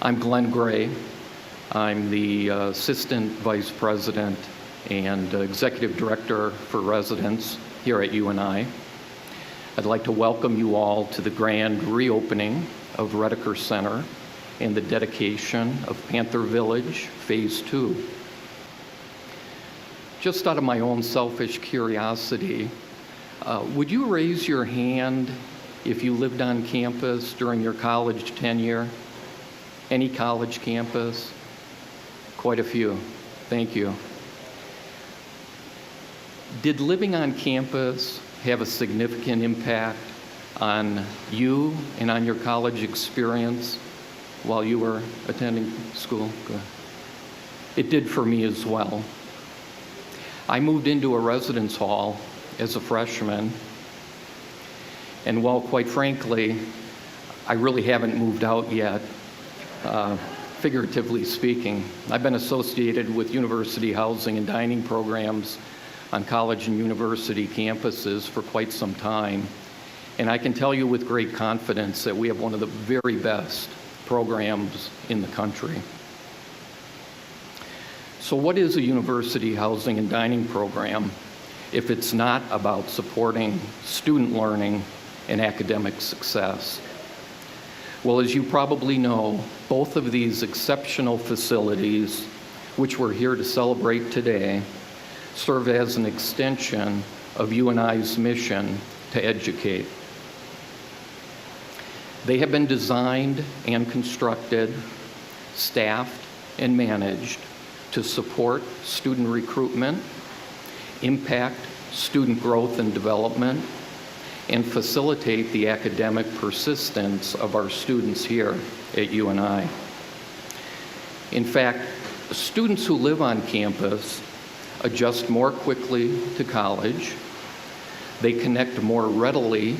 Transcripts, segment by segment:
I'm Glenn Gray. I'm the Assistant Vice President and Executive Director for Residents here at UNI. I'd like to welcome you all to the grand reopening of Redeker Center and the dedication of Panther Village Phase II. Just out of my own selfish curiosity, would you raise your hand if you lived on campus during your college tenure? Any college campus? Quite a few. Thank you. Did living on campus have a significant impact on you and on your college experience while you were attending school? Good. It did for me as well. I moved into a residence hall as a freshman, and while quite frankly, I really haven't moved out yet, figuratively speaking. I've been associated with university housing and dining programs on college and university campuses for quite some time, and I can tell you with great confidence that we have one of the very best programs in the country. So what is a university housing and dining program if it's not about supporting student learning and academic success? Well, as you probably know, both of these exceptional facilities, which we're here to celebrate today, serve as an extension of UNI's mission to educate. They have been designed and constructed, staffed, and managed to support student recruitment, impact student growth and development, and facilitate the academic persistence of our students here at UNI. In fact, students who live on campus adjust more quickly to college, they connect more readily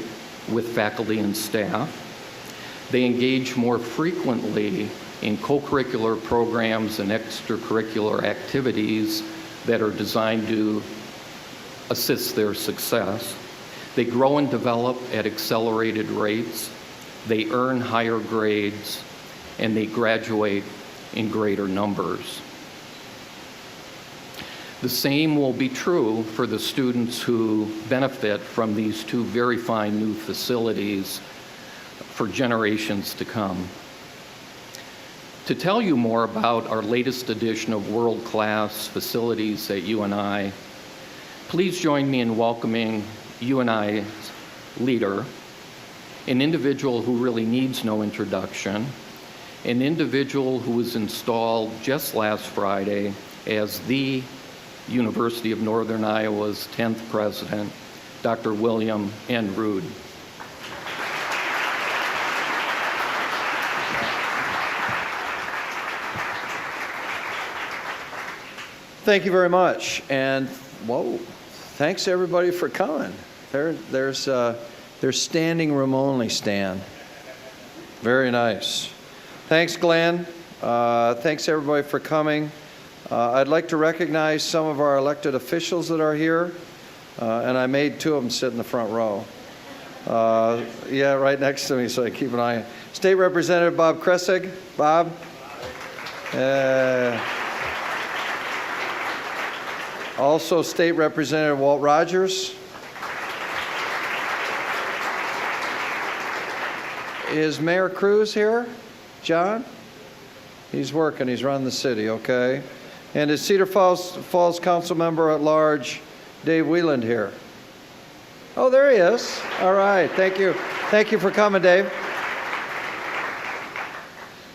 with faculty and staff, they engage more frequently in co-curricular programs and extracurricular activities that are designed to assist their success. They grow and develop at accelerated rates, they earn higher grades, and they graduate in greater numbers. The same will be true for the students who benefit from these two very fine new facilities for generations to come. To tell you more about our latest edition of world-class facilities at UNI, please join me in welcoming UNI's leader, an individual who really needs no introduction, an individual who was installed just last Friday as the University of Northern Iowa's 10th president, Dr. William N. Ruud. Thank you very much, and whoa, thanks everybody for coming. There's standing room only, Stan. Very nice. Thanks, Glenn. Thanks everybody for coming. I'd like to recognize some of our elected officials that are here, and I made two of them sit in the front row. Yeah, right next to me, so I keep an eye on. State Representative Bob Kressig. Bob. Also, State Representative Walt Rogers. Is Mayor Cruz here? John? He's working, he's running the city, okay. And is Cedar Falls Council Member at Large, Dave Wieland, here? Oh, there he is. All right, thank you. Thank you for coming, Dave.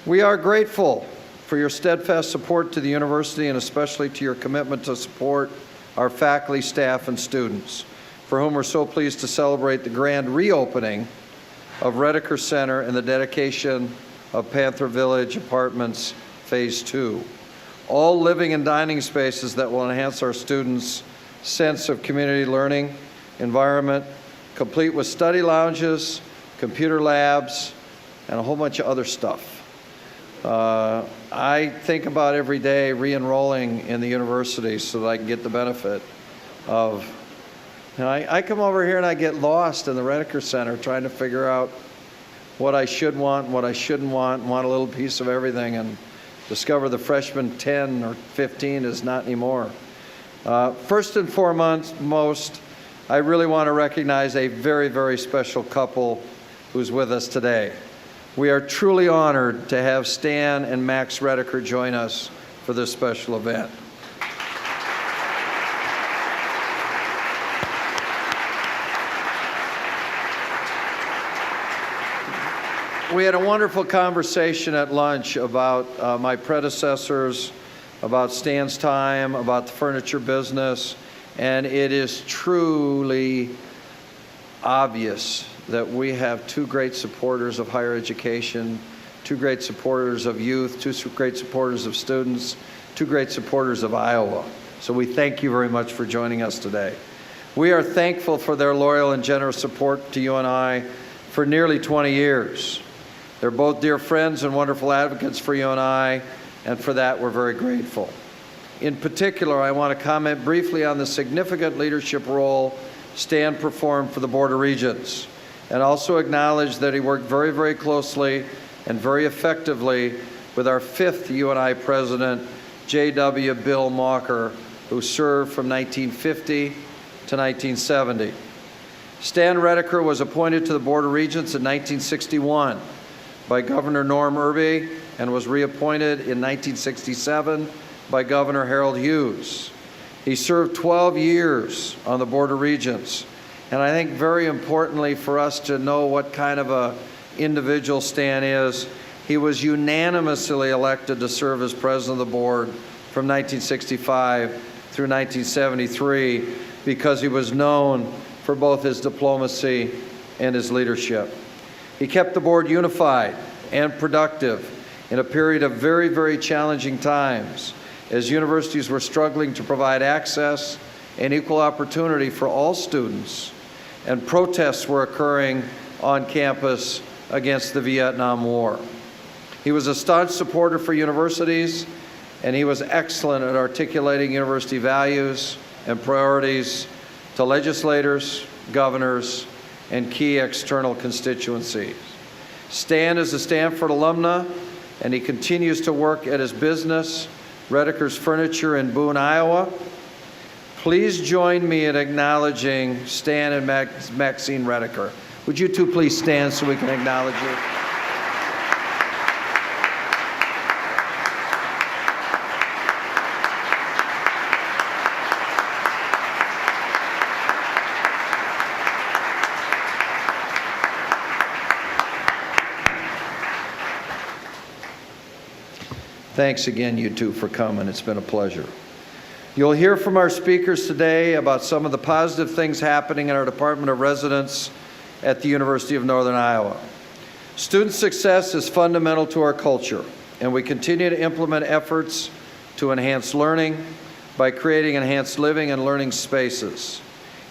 We are grateful for your steadfast support to the university and especially to your commitment to support our faculty, staff, and students, for whom we're so pleased to celebrate the grand reopening of Redeker Center and the dedication of Panther Village Apartments Phase II. All living and dining spaces that will enhance our students' sense of community learning environment, complete with study lounges, computer labs, and a whole bunch of other stuff. I think about every day re-enrolling in the university so that I can get the benefit of, I come over here and I get lost in the Redeker Center trying to figure out what I should want and what I shouldn't want, and want a little piece of everything, and discover the freshman 10 or 15 is not anymore. First and foremost, I really want to recognize a very, very special couple who's with us today. We are truly honored to have Stan and Max Redeker join us for this special event. We had a wonderful conversation at lunch about my predecessors, about Stan's time, about the furniture business, and it is truly obvious that we have two great supporters of higher education, two great supporters of youth, two great supporters of students, two great supporters of Iowa. So we thank you very much for joining us today. We are thankful for their loyal and generous support to you and I for nearly 20 years. They're both dear friends and wonderful advocates for you and I, and for that we're very grateful. In particular, I want to comment briefly on the significant leadership role Stan performed for the Board of Regents, and also acknowledge that he worked very, very closely and very effectively with our fifth UNI president, J.W. Bill Mauker, who served from 1950 to 1970. Stan Redeker was appointed to the Board of Regents in 1961 by Governor Norm Irby and was reappointed in 1967 by Governor Harold Hughes. He served 12 years on the Board of Regents, and I think very importantly for us to know what kind of a individual Stan is, he was unanimously elected to serve as president of the board from 1965 through 1973 because he was known for both his diplomacy and his leadership. He kept the board unified and productive in a period of very, very challenging times as universities were struggling to provide access and equal opportunity for all students, and protests were occurring on campus against the Vietnam War. He was a staunch supporter for universities, and he was excellent at articulating university values and priorities to legislators, governors, and key external constituencies. Stan is a Stanford alumna, and he continues to work at his business, Redekers Furniture in Boone, Iowa. Please join me in acknowledging Stan and Maxine Redeker. Would you two please stand so we can acknowledge you? Thanks again, you two, for coming. It's been a pleasure. You'll hear from our speakers today about some of the positive things happening in our Department of Residence at the University of Northern Iowa. Student success is fundamental to our culture, and we continue to implement efforts to enhance learning by creating enhanced living and learning spaces.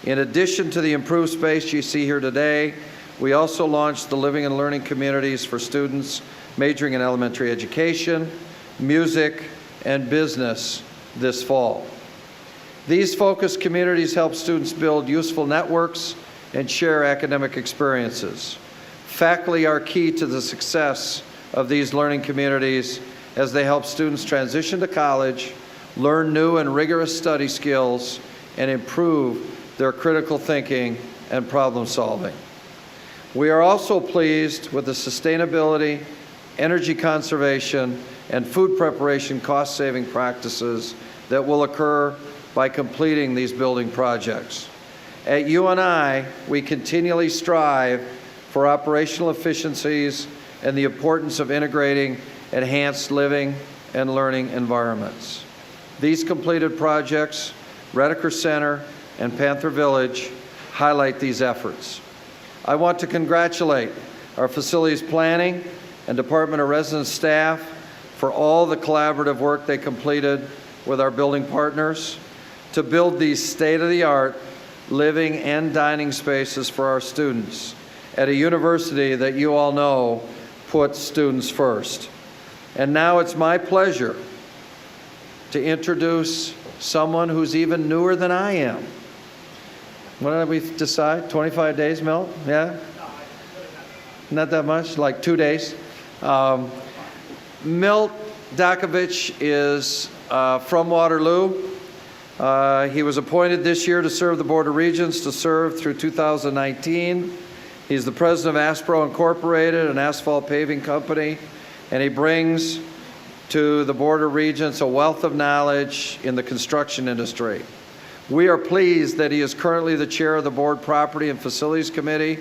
In addition to the improved space you see here today, we also launched the Living and Learning Communities for students majoring in elementary education, music, and business this fall. These focused communities help students build useful networks and share academic experiences. Faculty are key to the success of these learning communities as they help students transition to college, learn new and rigorous study skills, and improve their critical thinking and problem solving. We are also pleased with the sustainability, energy conservation, and food preparation cost-saving practices that will occur by completing these building projects. At UNI, we continually strive for operational efficiencies and the importance of integrating enhanced living and learning environments. These completed projects, Redeker Center and Panther Village, highlight these efforts. I want to congratulate our facilities planning and Department of Residence staff for all the collaborative work they completed with our building partners to build these state-of-the-art living and dining spaces for our students at a university that you all know puts students first. And now it's my pleasure to introduce someone who's even newer than I am. What did we decide? 25 days, Milt? Yeah? not that much, like 2 days. Milt J is from Waterloo. He was appointed this year to serve the Board of Regents, to serve through 2019. He's the president of Aspro Incorporated, an asphalt paving company, and he brings to the Board of Regents a wealth of knowledge in the construction industry. We are pleased that he is currently the chair of the Board Property and Facilities Committee,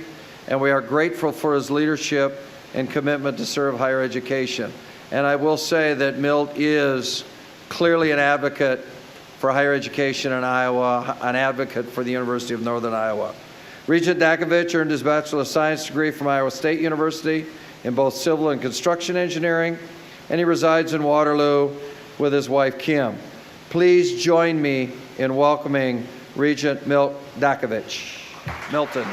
and we are grateful for his leadership and commitment to serve higher education. And I will say that Milt is clearly an advocate for higher education in Iowa, an advocate for the University of Northern Iowa. Regent Dakovich earned his Bachelor of Science degree from Iowa State University in both civil and construction engineering, and he resides in Waterloo with his wife, Kim. Please join me in welcoming Regent Milt Dakovich. Milton.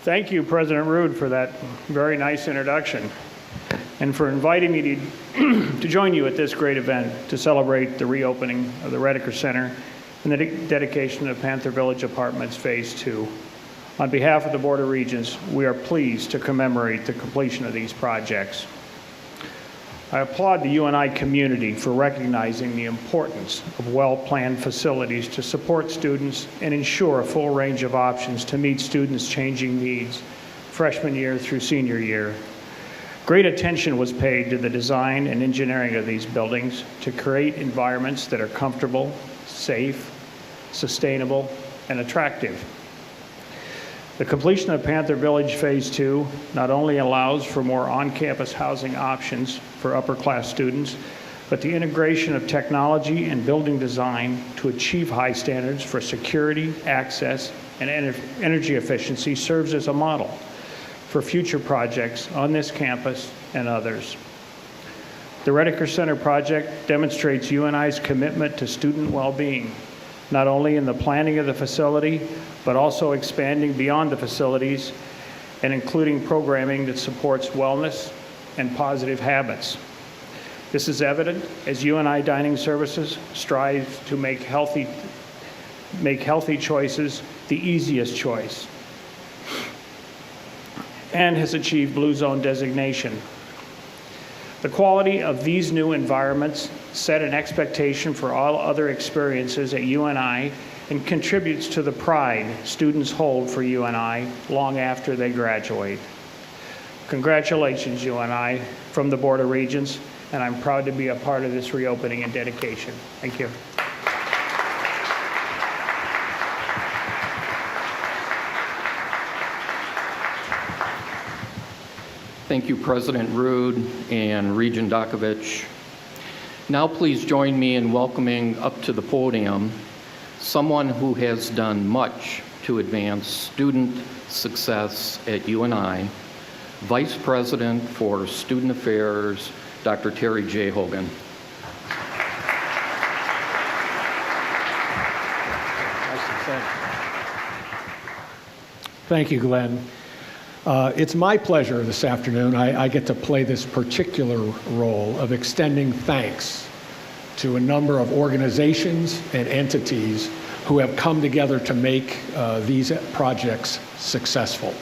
Thank you, President Ruud, for that very nice introduction, and for inviting me to join you at this great event to celebrate the reopening of the Redeker Center and the dedication of Panther Village Apartments Phase II. On behalf of the Board of Regents, we are pleased to commemorate the completion of these projects. I applaud the UNI community for recognizing the importance of well-planned facilities to support students and ensure a full range of options to meet students' changing needs freshman year through senior year. Great attention was paid to the design and engineering of these buildings to create environments that are comfortable, safe, sustainable, and attractive. The completion of Panther Village Phase II not only allows for more on-campus housing options for upper-class students, but the integration of technology and building design to achieve high standards for security, access, and energy efficiency serves as a model for future projects on this campus and others. The Redeker Center project demonstrates UNI's commitment to student well-being, not only in the planning of the facility, but also expanding beyond the facilities and including programming that supports wellness and positive habits. This is evident as UNI Dining Services strives to make healthy choices the easiest choice, and has achieved Blue Zone designation. The quality of these new environments set an expectation for all other experiences at UNI and contributes to the pride students hold for UNI long after they graduate. Congratulations, UNI, from the Board of Regents, and I'm proud to be a part of this reopening and dedication. Thank you. Thank you, President Ruud and Regent Dakovich. Now please join me in welcoming up to the podium someone who has done much to advance student success at UNI, Vice President for Student Affairs, Dr. Terry J. Hogan. Thank you, Glenn. It's my pleasure this afternoon. I get to play this particular role of extending thanks to a number of organizations and entities who have come together to make these projects successful.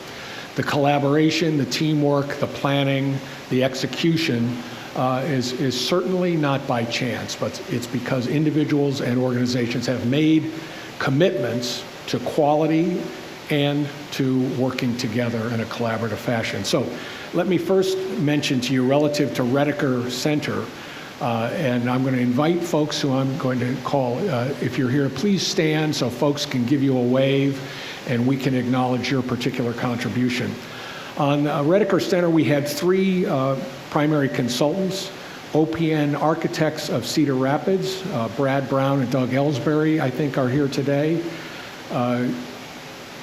The collaboration, the teamwork, the planning, the execution is certainly not by chance, but it's because individuals and organizations have made commitments to quality and to working together in a collaborative fashion. So let me first mention to you relative to Redeker Center, and I'm going to invite folks who I'm going to call, if you're here, please stand so folks can give you a wave and we can acknowledge your particular contribution. On Redeker Center, we had three primary consultants, OPN Architects of Cedar Rapids, Brad Brown and Doug Ellsbury, I think are here today.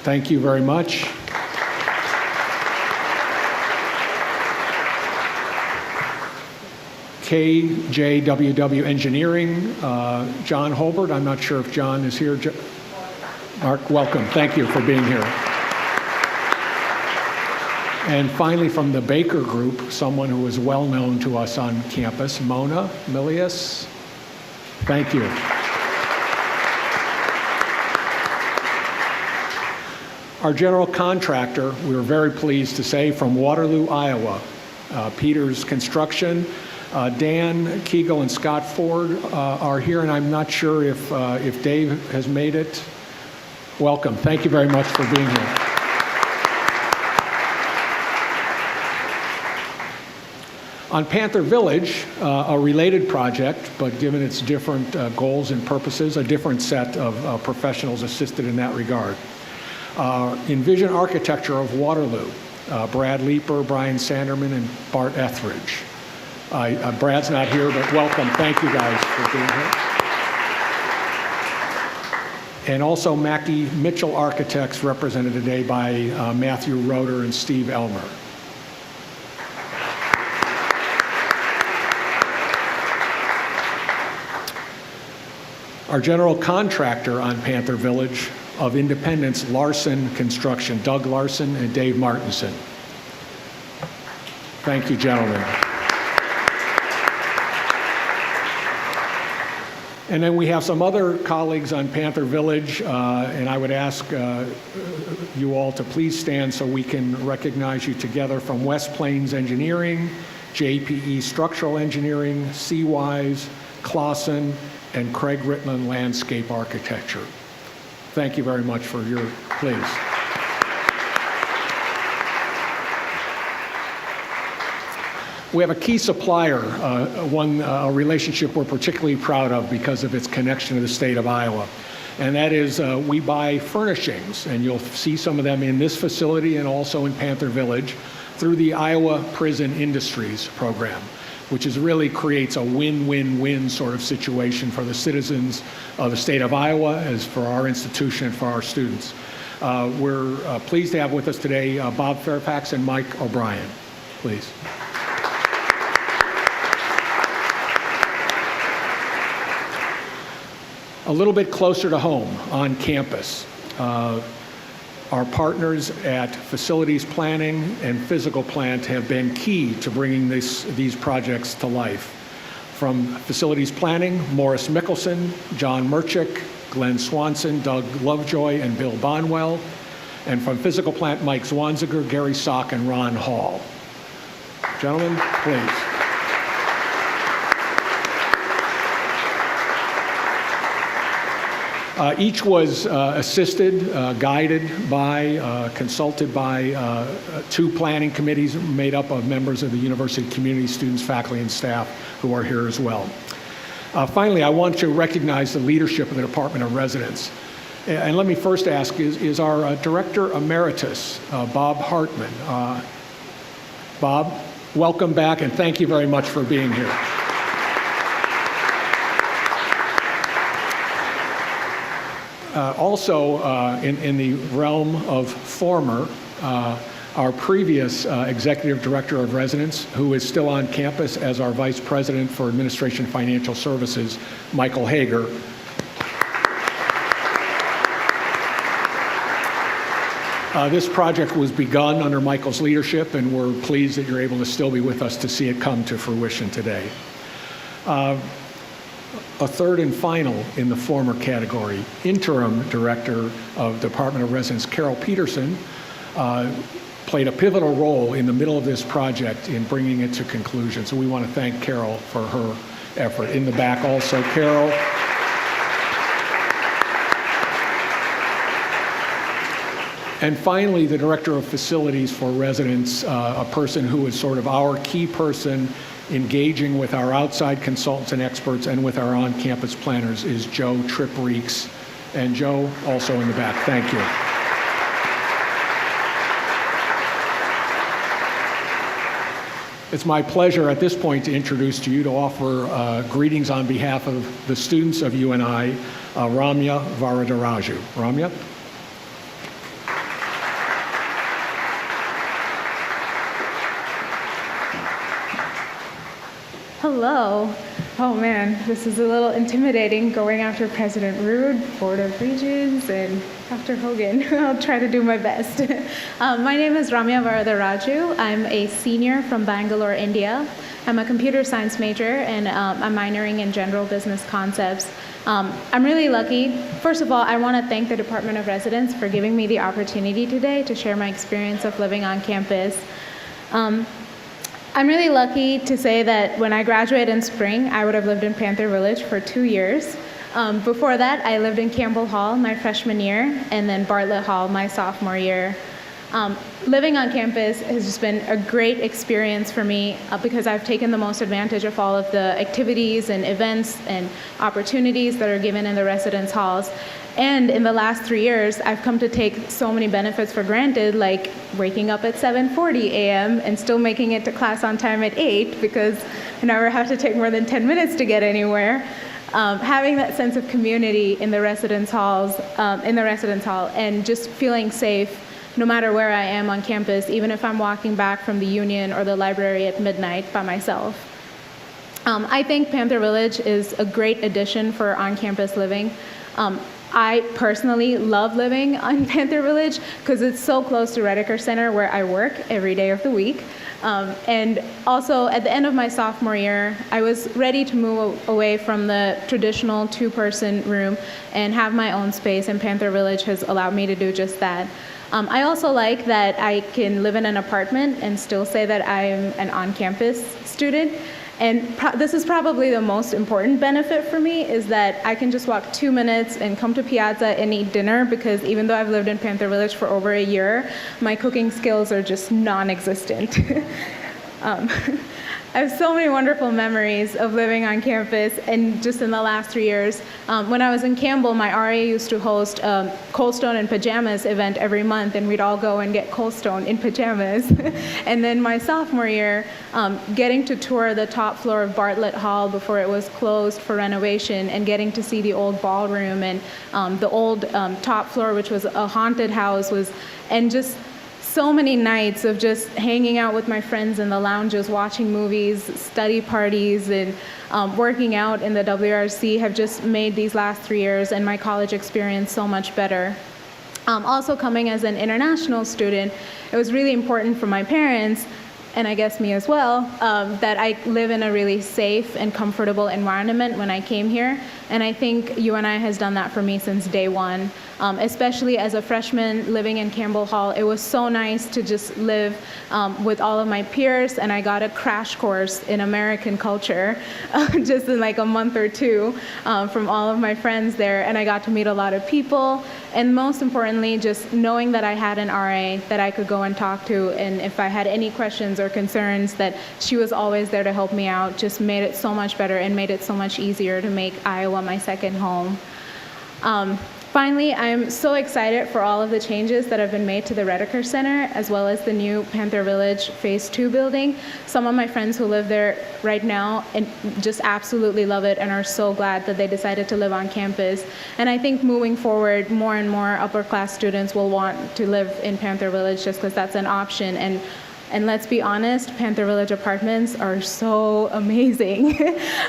Thank you very much. KJWW Engineering, John Holbert. I'm not sure if John is here. Mark, welcome. Thank you for being here. And finally, from the Baker Group, someone who is well known to us on campus, Mona Milius. Thank you. Our general contractor, we were very pleased to say, from Waterloo, Iowa, Peters Construction. Dan Kegel and Scott Ford are here, and I'm not sure if Dave has made it. Welcome. Thank you very much for being here. On Panther Village, a related project, but given its different goals and purposes, a different set of professionals assisted in that regard. Envision Architecture of Waterloo, Brad Leeper, Brian Sanderman, and Bart Etheridge. Brad's not here, but welcome. Thank you guys for being here. And also Mackey Mitchell Architects, represented today by Matthew Roeder and Steve Elmer. Our general contractor on Panther Village of Independence, Larson Construction, Doug Larson and Dave Martinson. Thank you, gentlemen. And then we have some other colleagues on Panther Village, and I would ask you all to please stand so we can recognize you together, from West Plains Engineering, JPE Structural Engineering, Seawise, Clausen, and Craig Ritland Landscape Architecture. Thank you very much for your, please. We have a key supplier, a relationship we're particularly proud of because of its connection to the state of Iowa. And that is we buy furnishings, and you'll see some of them in this facility and also in Panther Village, through the Iowa Prison Industries program, which really creates a win-win-win sort of situation for the citizens of the state of Iowa, as for our institution and for our students. We're pleased to have with us today Bob Fairfax and Mike O'Brien. Please. A little bit closer to home, on campus. Our partners at Facilities Planning and Physical Plant have been key to bringing these projects to life. From Facilities Planning, Morris Mickelson, John Murchik, Glenn Swanson, Doug Lovejoy, and Bill Bonwell. And from Physical Plant, Mike Zwanziger, Gary Sock, and Ron Hall. Gentlemen, please. Each was assisted, guided by, consulted by 2 planning committees made up of members of the university community, students, faculty, and staff who are here as well. Finally, I want to recognize the leadership of the Department of Residence. And let me first ask, is our Director Emeritus, Bob Hartman. Bob, welcome back, and thank you very much for being here. Also, in the realm of former, our previous Executive Director of Residence, who is still on campus as our Vice President for Administration and Financial Services, Michael Hager. This project was begun under Michael's leadership, and we're pleased that you're able to still be with us to see it come to fruition today. A third and final in the former category, Interim Director of Department of Residence, Carol Peterson, played a pivotal role in the middle of this project in bringing it to conclusion. So we want to thank Carol for her effort. In the back also, Carol. And finally, the Director of Facilities for Residents, a person who is sort of our key person engaging with our outside consultants and experts and with our on-campus planners, is Joe Tripp-Reeks. And Joe, also in the back. Thank you. It's my pleasure at this point to introduce to you, to offer greetings on behalf of the students of UNI, Ramya Varadaraju. Ramya? Hello. Oh man, this is a little intimidating going after President Ruud, Board of Regents, and Dr. Hogan. I'll try to do my best. My name is Ramya Varadaraju. I'm a senior from Bangalore, India. I'm a computer science major, and I'm minoring in general business concepts. I'm really lucky. First of all, I want to thank the Department of Residence for giving me the opportunity today to share my experience of living on campus. I'm really lucky to say that when I graduated in spring, I would have lived in Panther Village for 2 years. Before that, I lived in Campbell Hall my freshman year, and then Bartlett Hall my sophomore year. Living on campus has just been a great experience for me because I've taken the most advantage of all of the activities and events and opportunities that are given in the residence halls. And in the last 3 years, I've come to take so many benefits for granted, like waking up at 7:40 a.m. and still making it to class on time at 8 because I never have to take more than 10 minutes to get anywhere. Having that sense of community in the residence hall, and just feeling safe no matter where I am on campus, even if I'm walking back from the Union or the library at midnight by myself. I think Panther Village is a great addition for on-campus living. I personally love living on Panther Village because it's so close to Redeker Center where I work every day of the week. And also at the end of my sophomore year, I was ready to move away from the traditional two-person room and have my own space, and Panther Village has allowed me to do just that. I also like that I can live in an apartment and still say that I'm an on-campus student. And this is probably the most important benefit for me, is that I can just walk 2 minutes and come to Piazza and eat dinner, because even though I've lived in Panther Village for over a year, my cooking skills are just non-existent. I have so many wonderful memories of living on campus, and just in the last 3 years. When I was in Campbell, my RA used to host a Cold Stone in Pajamas event every month, and we'd all go and get Cold Stone in pajamas. And then my sophomore year, getting to tour the top floor of Bartlett Hall before it was closed for renovation, and getting to see the old ballroom and the old top floor, which was a haunted house, and just so many nights of just hanging out with my friends in the lounges, watching movies, study parties, and working out in the WRC have just made these last 3 years and my college experience so much better. Also, coming as an international student, it was really important for my parents, and I guess me as well, that I live in a really safe and comfortable environment when I came here. And I think UNI has done that for me since day one. Especially as a freshman living in Campbell Hall, it was so nice to just live with all of my peers, and I got a crash course in American culture just in like a month or two from all of my friends there, and I got to meet a lot of people, and most importantly, just knowing that I had an RA that I could go and talk to, and if I had any questions or concerns, that she was always there to help me out, just made it so much better and made it so much easier to make Iowa my second home. Finally, I'm so excited for all of the changes that have been made to the Redeker Center, as well as the new Panther Village Phase II building. Some of my friends who live there right now and just absolutely love it and are so glad that they decided to live on campus. And I think moving forward, more and more upper class students will want to live in Panther Village just because that's an option. And let's be honest, Panther Village apartments are so amazing.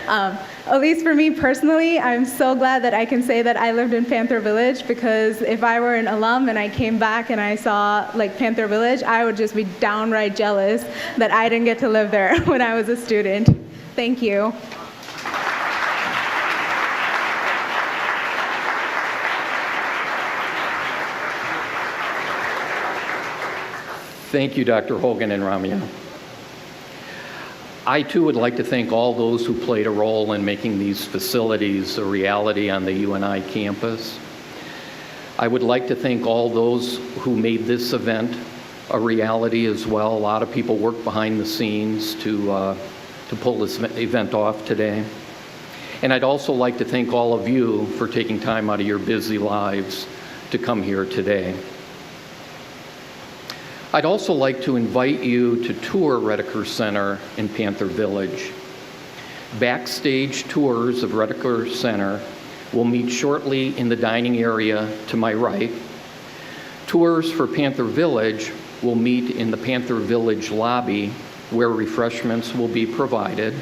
At least for me personally, I'm so glad that I can say that I lived in Panther Village, because if I were an alum and I came back and I saw like Panther Village, I would just be downright jealous that I didn't get to live there when I was a student. Thank you. Thank you, Dr. Hogan and Ramya. I too would like to thank all those who played a role in making these facilities a reality on the UNI campus. I would like to thank all those who made this event a reality as well. A lot of people worked behind the scenes to pull this event off today. And I'd also like to thank all of you for taking time out of your busy lives to come here today. I'd also like to invite you to tour Redeker Center in Panther Village. Backstage tours of Redeker Center will meet shortly in the dining area to my right. Tours for Panther Village will meet in the Panther Village lobby, where refreshments will be provided.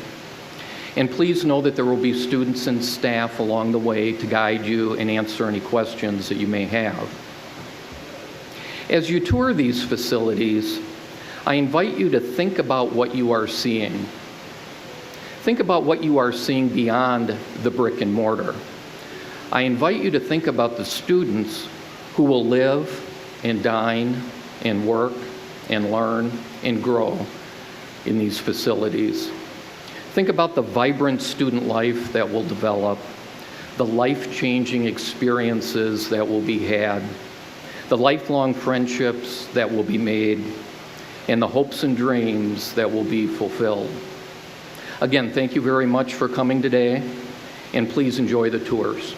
And please know that there will be students and staff along the way to guide you and answer any questions that you may have. As you tour these facilities, I invite you to think about what you are seeing. Think about what you are seeing beyond the brick and mortar. I invite you to think about the students who will live and dine and work and learn and grow in these facilities. Think about the vibrant student life that will develop, the life-changing experiences that will be had, the lifelong friendships that will be made, and the hopes and dreams that will be fulfilled. Again, thank you very much for coming today, and please enjoy the tours.